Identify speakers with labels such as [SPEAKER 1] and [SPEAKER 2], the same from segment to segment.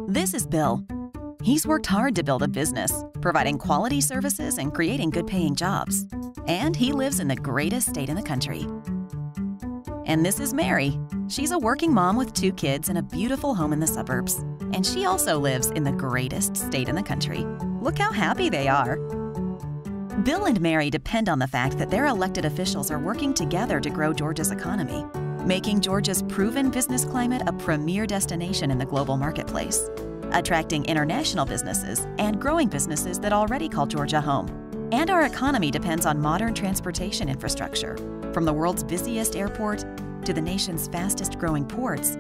[SPEAKER 1] This is Bill. He's worked hard to build a business, providing quality services and creating good-paying jobs. And he lives in the greatest state in the country. And this is Mary. She's a working mom with 2 kids and a beautiful home in the suburbs. And she also lives in the greatest state in the country. Look how happy they are. Bill and Mary depend on the fact that their elected officials are working together to grow Georgia's economy, making Georgia's proven business climate a premier destination in the global marketplace, attracting international businesses and growing businesses that already call Georgia home. And our economy depends on modern transportation infrastructure, from the world's busiest airport to the nation's fastest growing ports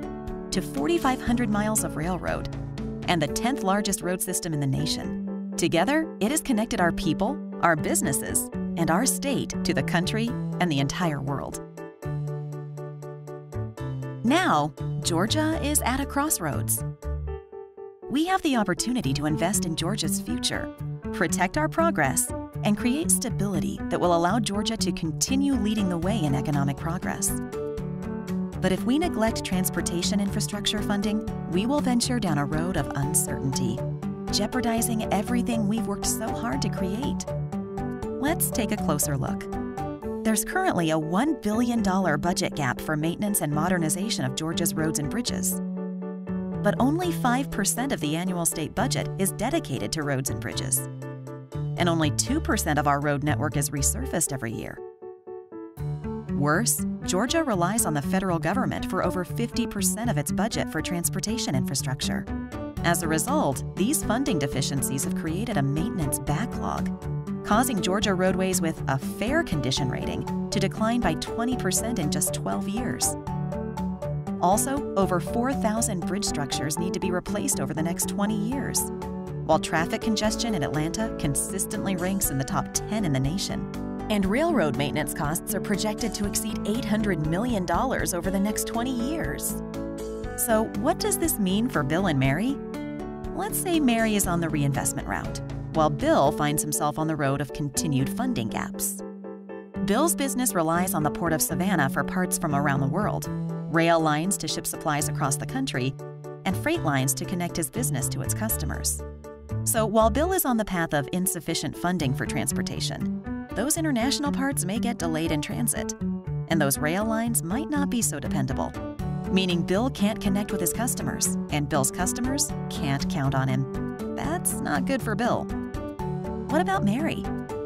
[SPEAKER 1] to 4,500 miles of railroad and the 10th largest road system in the nation. Together, it has connected our people, our businesses, and our state to the country and the entire world. Now, Georgia is at a crossroads. We have the opportunity to invest in Georgia's future, protect our progress, and create stability that will allow Georgia to continue leading the way in economic progress. But if we neglect transportation infrastructure funding, we will venture down a road of uncertainty, jeopardizing everything we've worked so hard to create. Let's take a closer look. There's currently a $1 billion budget gap for maintenance and modernization of Georgia's roads and bridges. But only 5% of the annual state budget is dedicated to roads and bridges. And only 2% of our road network is resurfaced every year. Worse, Georgia relies on the federal government for over 50% of its budget for transportation infrastructure. As a result, these funding deficiencies have created a maintenance backlog, causing Georgia roadways with a fair condition rating to decline by 20% in just 12 years. Also, over 4,000 bridge structures need to be replaced over the next 20 years, while traffic congestion in Atlanta consistently ranks in the top 10 in the nation. And railroad maintenance costs are projected to exceed $800 million over the next 20 years. So what does this mean for Bill and Mary? Let's say Mary is on the reinvestment route, while Bill finds himself on the road of continued funding gaps. Bill's business relies on the Port of Savannah for parts from around the world, rail lines to ship supplies across the country, and freight lines to connect his business to its customers. So while Bill is on the path of insufficient funding for transportation, those international parts may get delayed in transit, and those rail lines might not be so dependable, meaning Bill can't connect with his customers, and Bill's customers can't count on him. That's not good for Bill. What about Mary?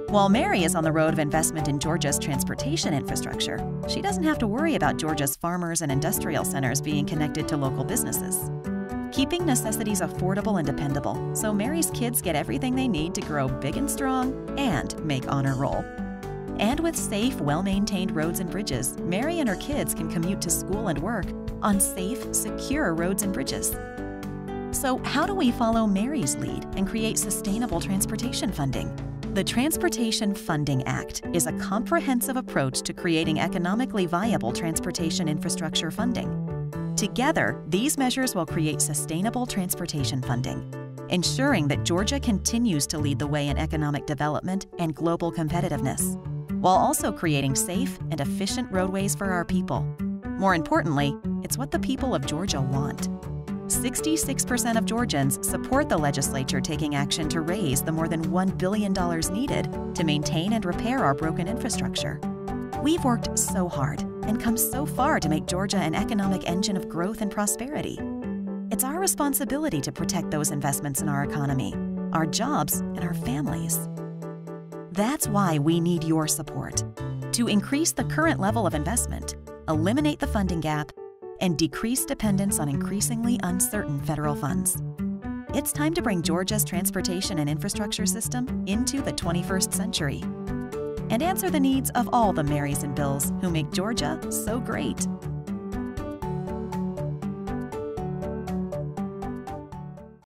[SPEAKER 1] While Mary is on the road of investment in Georgia's transportation infrastructure, she doesn't have to worry about Georgia's farmers and industrial centers being connected to local businesses, keeping necessities affordable and dependable so Mary's kids get everything they need to grow big and strong and make honor roll. And with safe, well-maintained roads and bridges, Mary and her kids can commute to school and work on safe, secure roads and bridges. So how do we follow Mary's lead and create sustainable transportation funding? The Transportation Funding Act is a comprehensive approach to creating economically viable transportation infrastructure funding. Together, these measures will create sustainable transportation funding, ensuring that Georgia continues to lead the way in economic development and global competitiveness, while also creating safe and efficient roadways for our people. More importantly, it's what the people of Georgia want. 66% of Georgians support the legislature taking action to raise the more than $1 billion needed to maintain and repair our broken infrastructure. We've worked so hard and come so far to make Georgia an economic engine of growth and prosperity. It's our responsibility to protect those investments in our economy, our jobs, and our families. That's why we need your support to increase the current level of investment, eliminate the funding gap, and decrease dependence on increasingly uncertain federal funds. It's time to bring Georgia's transportation and infrastructure system into the 21st century and answer the needs of all the Marys and Bills who make Georgia so great.